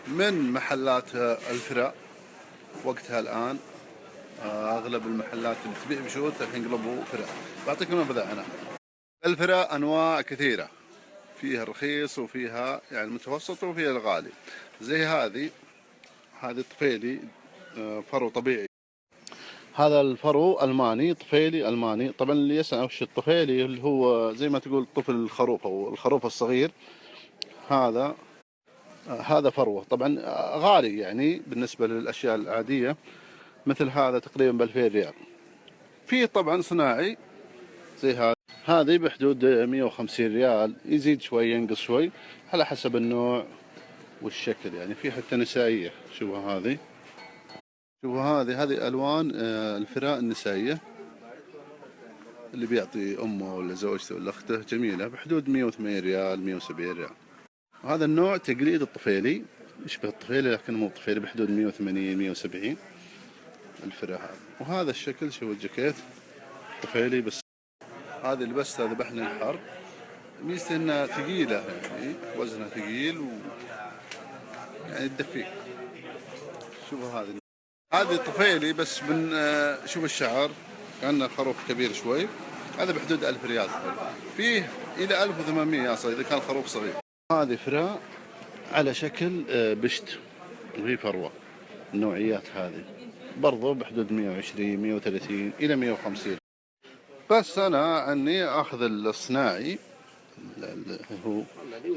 من محلات الفراء وقتها الآن. أغلب المحلات اللي تبيع بشوت الحين قلبوا فراء. بعطيكم نبذة عنها. الفراء أنواع كثيرة، فيها الرخيص وفيها يعني المتوسط وفيها الغالي. زي هذه طفيلي، فرو طبيعي. هذا الفرو ألماني، طفيلي ألماني. طبعا اللي يسأل وش الطفيلي، اللي هو زي ما تقول طفل الخروف أو الخروف الصغير. هذا فروة طبعا غالي يعني بالنسبة للأشياء العادية. مثل هذا تقريبا ب2000 ريال. في طبعا صناعي زي هذه بحدود 150 ريال، يزيد شوي ينقص شوي على حسب النوع والشكل. يعني في حتى نسائية. شوفوا هذه ألوان الفراء النسائية اللي بيعطي أمه ولا زوجته ولا أخته، جميلة، بحدود 180 ريال 170 ريال. وهذا النوع تقليد الطفيلي، يشبه الطفيلي لكن مو طفيلي، بحدود 180 170 الفراء هذا. وهذا الشكل، شوف الجاكيت طفيلي بس. هذه لبستها ذبحنا الحر، ميزته انها ثقيلة، يعني وزنها ثقيل يعني تدفيك. شوفوا هذه طفيلي بس من شوف الشعر كأنه خروف كبير شوي. هذا بحدود 1000 ريال. فيه إلى 1800 أصلا إذا كان خروف صغير. هذه فراء على شكل بشت، وهي فروة. النوعيات هذه برضو بحدود 120 130 إلى 150. بس أنا عني أخذ الصناعي، هو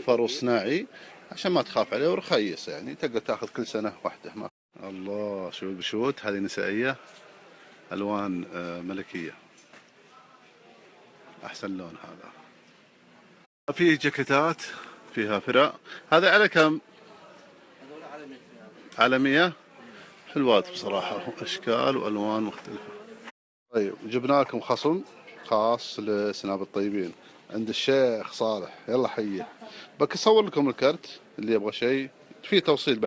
فرو صناعي، عشان ما تخاف عليه ورخيص، يعني تقدر تاخذ كل سنة واحدة. ما الله، شو البشوت هذه نسائية، ألوان ملكية، أحسن لون هذا. فيه جاكيتات فيها فراء. هذا على كم؟ على 100. حلوات بصراحة، أشكال وألوان مختلفة. طيب جبنا لكم خصم خاص لسناب الطيبين عند الشيخ صالح، يلا حيه. بك أصور لكم الكرت اللي يبغى شيء، فيه توصيل